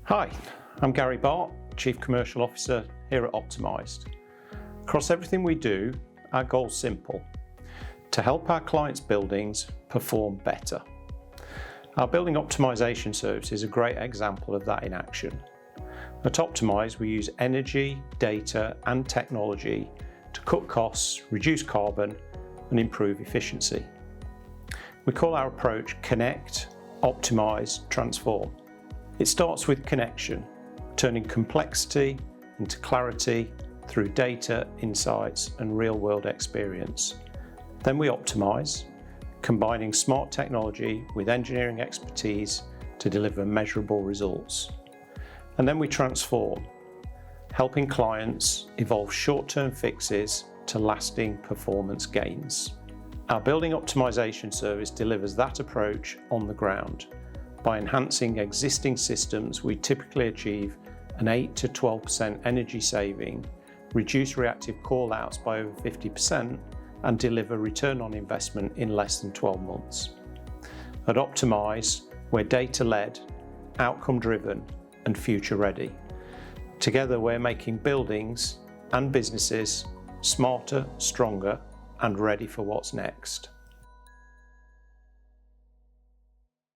Hi, I'm Gary Bart, Chief Commercial Officer here at Optimised. Across everything we do, our goal's simple: to help our clients' buildings perform better. Our Building Optimisation service is a great example of that in action. At Optimise, we use energy, data and technology to cut costs, reduce carbon and improve efficiency. We call our approach Connect, Optimise, Transform. It starts with connection, turning complexity into clarity through data, insights and real-world experience. Then we optimise, combining smart technology with engineering expertise to deliver measurable results. And then we transform, helping clients evolve short-term fixes to lasting performance gains. Our Building Optimisation service delivers that approach on the ground. By enhancing existing systems, we typically achieve an 8 to 12% energy saving, reduce reactive callouts by over 50%, and deliver return on investment in less than 12 months. At Optimise, we're data-led, outcome-driven, and future-ready. Together, we're making buildings and businesses smarter, stronger, and ready for what's next.